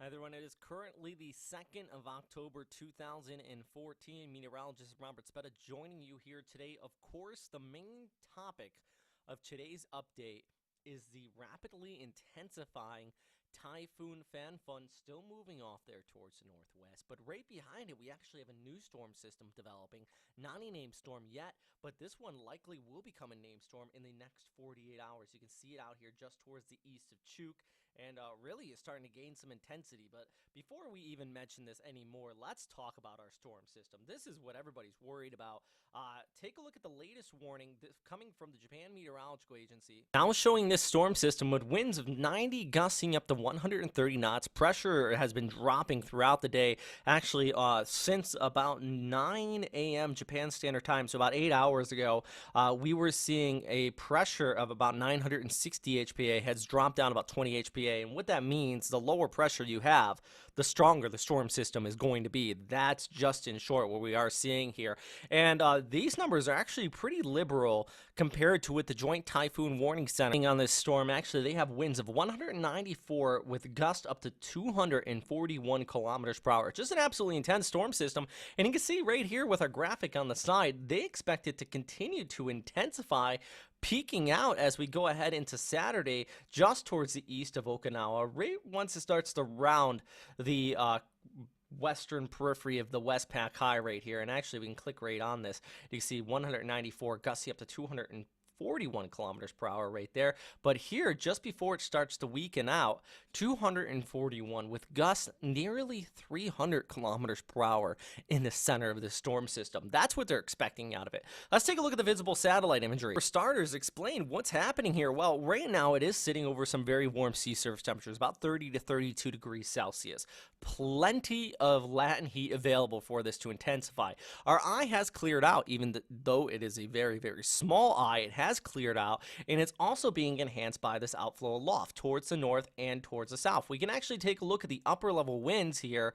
Hi everyone, it is currently the 2nd of October 2014. Meteorologist Robert Spetta joining you here today. Of course, the main topic of today's update is the rapidly intensifying Typhoon Phanfone still moving off there towards the northwest. But right behind it, we actually have a new storm system developing. Not a named storm yet, but this one likely will become a named storm in the next 48 hours. You can see it out here just towards the east of Chuk. And really is starting to gain some intensity. But before we even mention this anymore, let's talk about our storm system. This is what everybody's worried about. Take a look at the latest warning coming from the Japan Meteorological Agency. Now showing this storm system with winds of 90 gusting up to 130 knots. Pressure has been dropping throughout the day. Actually, since about 9 a.m. Japan Standard Time, so about 8 hours ago, we were seeing a pressure of about 960 HPA. Has dropped down about 20 HPA. And what that means, the lower pressure you have, the stronger the storm system is going to be. That's just in short what we are seeing here. And these numbers are actually pretty liberal compared to what the Joint Typhoon Warning Center on this storm. Actually, they have winds of 194 with gusts up to 241 kilometers per hour. Just an absolutely intense storm system. And you can see right here with our graphic on the side, they expect it to continue to intensify, peaking out as we go ahead into Saturday just towards the east of Okinawa, right once it starts to round the western periphery of the Westpac High right here. And actually, we can click right on this. You can see 194 gusting up to 241 kilometers per hour right there. But here, just before it starts to weaken out, 241 with gusts nearly 300 kilometers per hour in the center of the storm system. That's what they're expecting out of it. Let's take a look at the visible satellite imagery. For starters, explain what's happening here. Well, right now it is sitting over some very warm sea surface temperatures, about 30 to 32 degrees Celsius. Plenty of latent heat available for this to intensify. Our eye has cleared out, even though it is a very, very small eye. It has cleared out, and it's also being enhanced by this outflow aloft towards the north and towards the south. We can actually take a look at the upper level winds here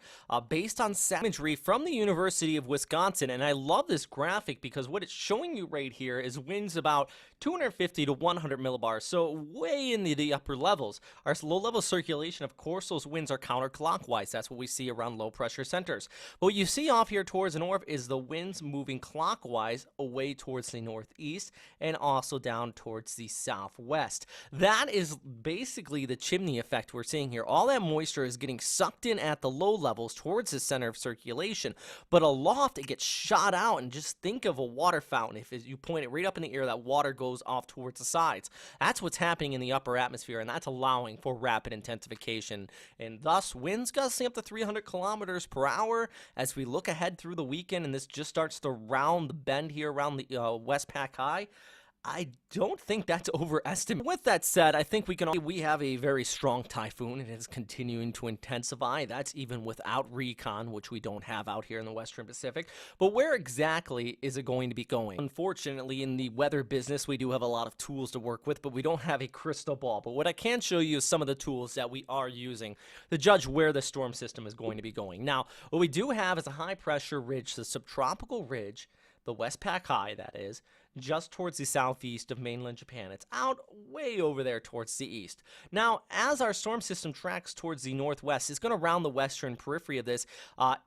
based on imagery from the University of Wisconsin. And I love this graphic because what it's showing you right here is winds about 250 to 100 millibars, so way in the upper levels. Our low level circulation, of course, those winds are counterclockwise. That's what we see around low pressure centers. But what you see off here towards the north is the winds moving clockwise away towards the northeast and also down towards the southwest. That is basically the chimney effect we're seeing here. All that moisture is getting sucked in at the low levels towards the center of circulation, but aloft it gets shot out. And just think of a water fountain. If you point it right up in the air, that water goes off towards the sides. That's what's happening in the upper atmosphere, and that's allowing for rapid intensification, and thus winds gusting up to 300 kilometers per hour as we look ahead through the weekend. And this just starts to round the bend here around the Westpac High. I don't think that's overestimated. With that said, I think we have a very strong typhoon. It is continuing to intensify. That's even without recon, which we don't have out here in the Western Pacific. But where exactly is it going to be going? Unfortunately, in the weather business, we do have a lot of tools to work with, but we don't have a crystal ball. But what I can show you is some of the tools that we are using to judge where the storm system is going to be going. Now, what we do have is a high pressure ridge, the subtropical ridge, the Westpac High, that is, just towards the southeast of mainland Japan. It's out way over there towards the east. Now, as our storm system tracks towards the northwest, it's going to round the western periphery of this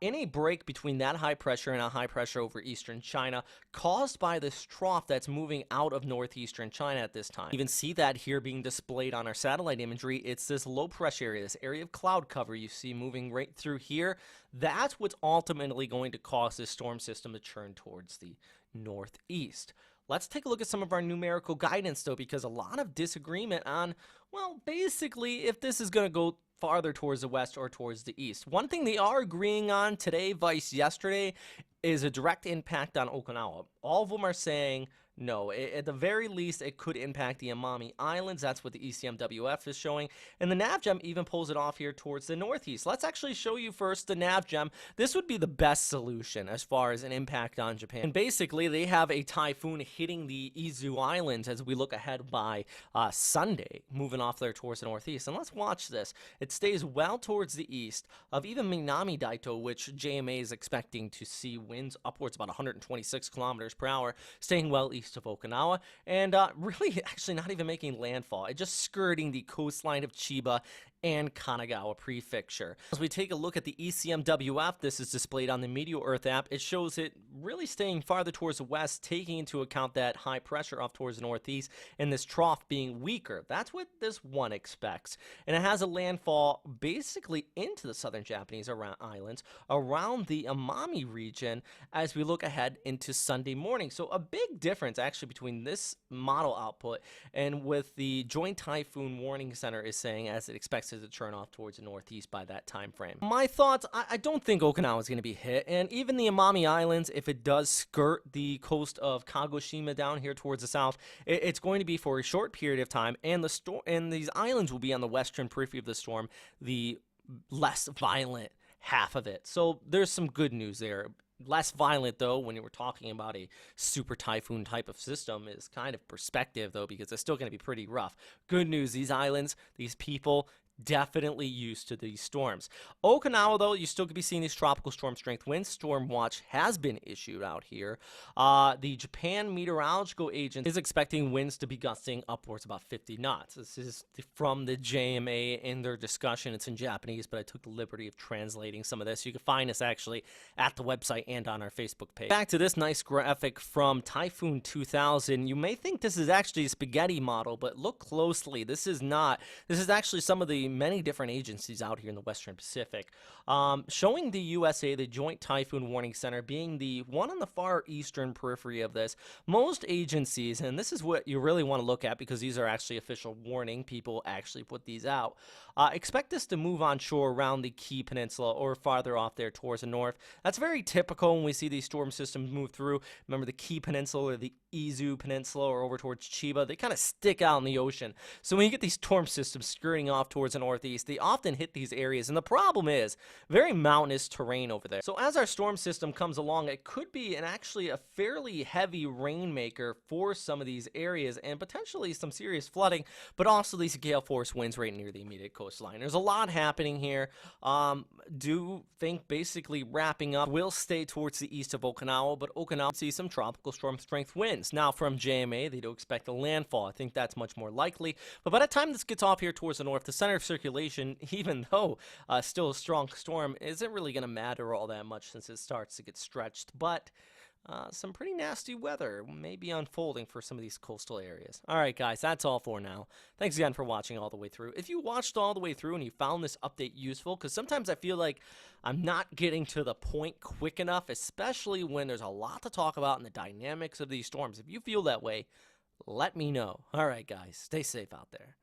in a break between that high pressure and a high pressure over eastern China, caused by this trough that's moving out of northeastern China at this time. You can see that here being displayed on our satellite imagery. It's this low pressure area, this area of cloud cover you see moving right through here. That's what's ultimately going to cause this storm system to turn towards the northeast. Let's take a look at some of our numerical guidance, though, because a lot of disagreement on, well, basically, if this is going to go farther towards the west or towards the east. One thing they are agreeing on today, vice yesterday, is a direct impact on Okinawa. All of them are saying no. At the very least, it could impact the Amami Islands. That's what the ECMWF is showing. And the NAVGEM even pulls it off here towards the northeast. Let's actually show you first the NAVGEM. This would be the best solution as far as an impact on Japan. And basically, they have a typhoon hitting the Izu Islands as we look ahead by Sunday, moving off there towards the northeast. And let's watch this. It stays well towards the east of even Minami Daito, which JMA is expecting to see winds upwards about 126 kilometers per hour, staying well east of Okinawa, and really actually not even making landfall. It just skirting the coastline of Chiba and Kanagawa Prefecture. As we take a look at the ECMWF, this is displayed on the Meteor Earth app. It shows it really staying farther towards the west, taking into account that high pressure off towards the northeast and this trough being weaker. That's what this one expects. And it has a landfall basically into the southern Japanese islands around the Amami region as we look ahead into Sunday morning. So a big difference actually between this model output and with the Joint Typhoon Warning Center is saying as it expects to turn off towards the northeast by that time frame. My thoughts, I don't think Okinawa is going to be hit, and even the Amami Islands, if it does skirt the coast of Kagoshima down here towards the south, it's going to be for a short period of time, and these islands will be on the western periphery of the storm, the less violent half of it. So there's some good news there. Less violent, though, when you were talking about a super typhoon type of system is kind of perspective, though, because it's still going to be pretty rough. Good news, these islands, these people, definitely used to these storms. Okinawa, though, you still could be seeing these tropical storm strength winds. Storm watch has been issued out here. The Japan Meteorological Agency is expecting winds to be gusting upwards about 50 knots. This is from the JMA in their discussion. It's in Japanese, but I took the liberty of translating some of this. You can find this actually at the website and on our Facebook page. Back to this nice graphic from Typhoon 2000. You may think this is actually a spaghetti model, but look closely. This is not. This is actually some of the many different agencies out here in the Western Pacific, showing the USA, the Joint Typhoon Warning Center, being the one on the far eastern periphery of this. Most agencies, and this is what you really want to look at because these are actually official warning, people actually put these out, expect this to move on shore around the Kii Peninsula or farther off there towards the north. That's very typical when we see these storm systems move through. Remember the Kii Peninsula or the Izu Peninsula or over towards Chiba, they kind of stick out in the ocean. So when you get these storm systems skirting off towards the northeast, they often hit these areas, and the problem is very mountainous terrain over there. So as our storm system comes along, it could be actually a fairly heavy rainmaker for some of these areas and potentially some serious flooding, but also these gale force winds right near the immediate coastline. There's a lot happening here. Do think basically wrapping up will stay towards the east of Okinawa, but Okinawa sees some tropical storm strength winds. Now from JMA, they do expect a landfall. I think that's much more likely, but by the time this gets off here towards the north, the center of circulation, even though still a strong storm, isn't really going to matter all that much since it starts to get stretched, but some pretty nasty weather may be unfolding for some of these coastal areas. All right, guys, that's all for now. Thanks again for watching all the way through. If you watched all the way through and you found this update useful, because sometimes I feel like I'm not getting to the point quick enough, especially when there's a lot to talk about in the dynamics of these storms. If you feel that way, let me know. All right, guys, stay safe out there.